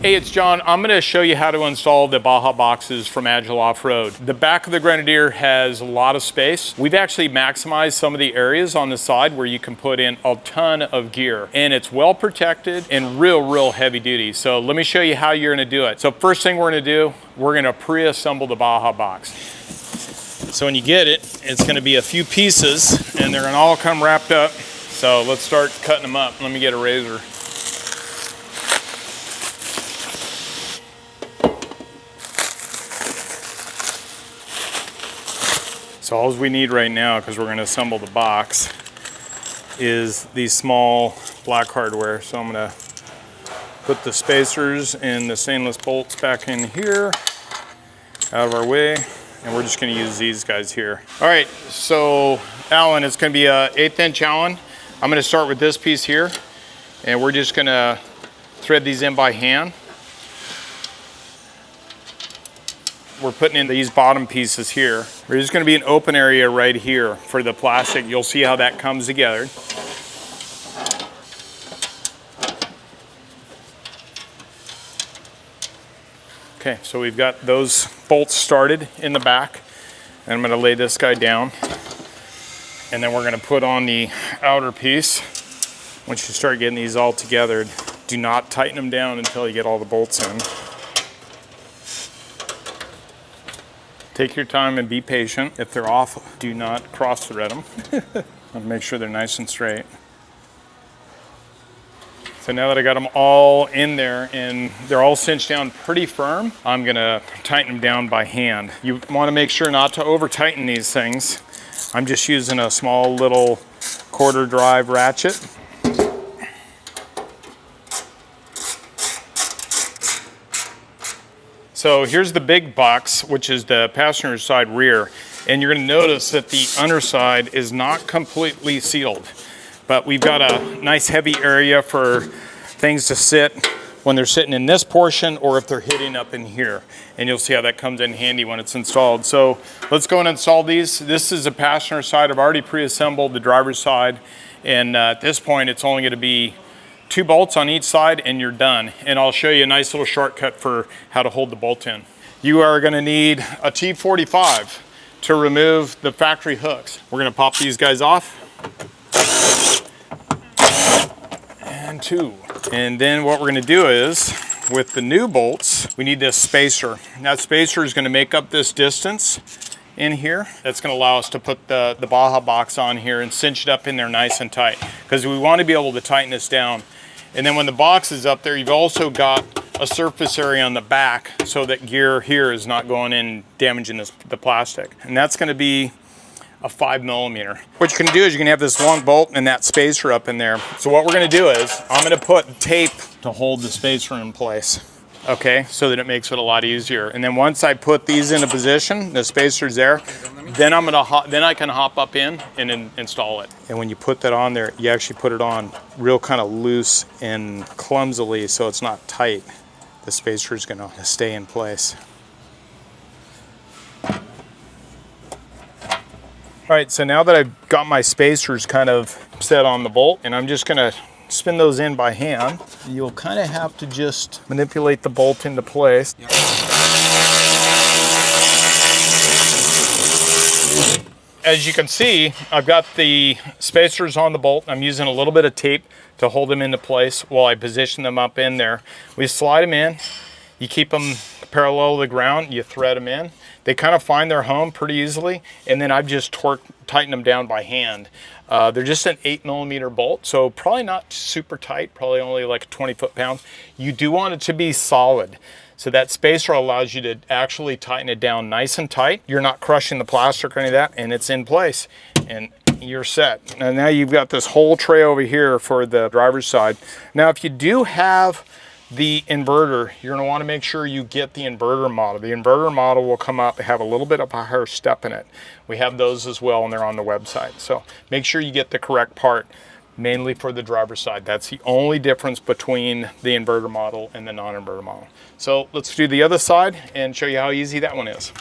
Hey, it's John. I'm going to show you how to install the Baja Boxes from Agile Off-Road. The back of the Grenadier has a lot of space. We've actually maximized some of the areas on the side where you can put in a ton of gear, and it's well protected and real heavy duty. So let me show you how you're going to do it. So first thing we're going to do, we're going to pre-assemble the Baja Box. So when you get it, it's going to be a few pieces and they're going to all come wrapped up. So let's start cutting them up. Let me get a razor. So all we need right now, because we're going to assemble the box, is these small black hardware. So I'm going to put the spacers and the stainless bolts back in here, out of our way, and we're just going to use these guys here. All right, so Allen, it's going to be an 1/8 inch Allen. I'm going to start with this piece here, and we're just going to thread these in by hand. We're putting in these bottom pieces here. There's just going to be an open area right here for the plastic. You'll see how that comes together. Okay, so we've got those bolts started in the back. And I'm going to lay this guy down. And then we're going to put on the outer piece. Once you start getting these all together, do not tighten them down until you get all the bolts in. Take your time and be patient. If they're off, do not cross thread them. And make sure they're nice and straight. So now that I got them all in there and they're all cinched down pretty firm, I'm gonna tighten them down by hand. You wanna make sure not to over tighten these things. I'm just using a small little 1/4 drive ratchet. So here's the big box, which is the passenger side rear. And you're gonna notice that the underside is not completely sealed, but we've got a nice heavy area for things to sit when they're sitting in this portion or if they're hitting up in here. And you'll see how that comes in handy when it's installed. So let's go and install these. This is the passenger side. I've already pre-assembled the driver's side. And at this point, it's only gonna be 2 bolts on each side and you're done. And I'll show you a nice little shortcut for how to hold the bolt in. You are gonna need a T45 to remove the factory hooks. We're gonna pop these guys off. And 2. And then what we're gonna do is, with the new bolts, we need this spacer. That spacer is gonna make up this distance in here. That's gonna allow us to put the Baja box on here and cinch it up in there nice and tight, because we wanna be able to tighten this down. And then when the box is up there, you've also got a surface area on the back so that gear here is not going in damaging the plastic. And that's gonna be a 5mm. What you can do is you can have this long bolt and that spacer up in there. So what we're gonna do is, I'm gonna put tape to hold the spacer in place. Okay, so that it makes it a lot easier. And then once I put these into position, the spacer's there, then then I can hop up in and install it. And when you put that on there, you actually put it on real kind of loose and clumsily, so it's not tight. The spacer's gonna stay in place. All right, so now that I've got my spacers kind of set on the bolt, and I'm just gonna spin those in by hand. You'll kind of have to just manipulate the bolt into place. Yep. As you can see, I've got the spacers on the bolt. I'm using a little bit of tape to hold them into place while I position them up in there. We slide them in. You keep them parallel to the ground. You thread them in. They kind of find their home pretty easily. And then I've just tightened them down by hand. They're just an 8mm bolt, so probably not super tight, probably only like 20 foot-pounds. You do want it to be solid. So that spacer allows you to actually tighten it down nice and tight. You're not crushing the plastic or any of that, and it's in place, and you're set. And now you've got this whole tray over here for the driver's side. Now, if you do have the inverter, you're gonna wanna make sure you get the inverter model. The inverter model will come up, have a little bit of a higher step in it. We have those as well, and they're on the website. So make sure you get the correct part, mainly for the driver's side. That's the only difference between the inverter model and the non-inverter model. So let's do the other side and show you how easy that one is.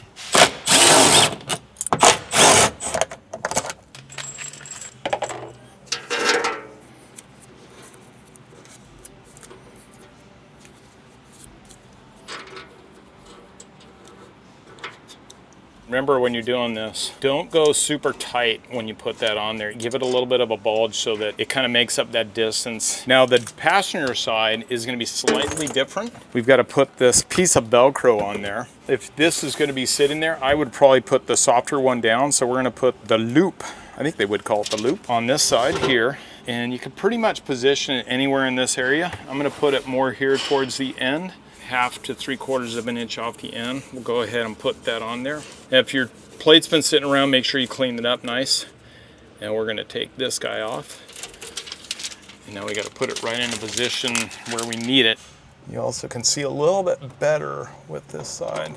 Remember when you're doing this, don't go super tight when you put that on there. Give it a little bit of a bulge so that it kind of makes up that distance. Now the passenger side is going to be slightly different. We've got to put this piece of Velcro on there. If this is going to be sitting there, I would probably put the softer one down. So we're going to put the loop, I think they would call it the loop, on this side here. And you can pretty much position it anywhere in this area. I'm going to put it more here towards the end. 1/2 to 3/4 of an inch off the end. We'll go ahead and put that on there. And if your plate's been sitting around, make sure you clean it up nice. And we're gonna take this guy off. And now we gotta put it right in a position where we need it. You also can see a little bit better with this side.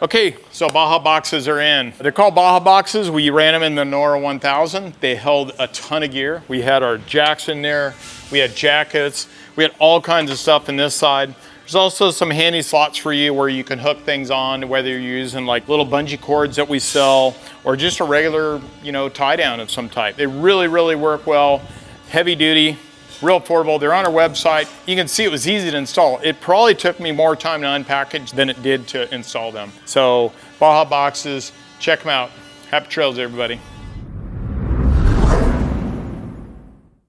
Okay, so Baja Boxes are in. They're called Baja Boxes. We ran them in the Nora 1000. They held a ton of gear. We had our jacks in there. We had jackets. We had all kinds of stuff in this side. There's also some handy slots for you where you can hook things on, whether you're using like little bungee cords that we sell or just a regular, tie down of some type. They really, really work well. Heavy duty. Real affordable. They're on our website. You can see it was easy to install. It probably took me more time to unpackage than it did to install them. So Baja Boxes, check them out. Happy trails, everybody.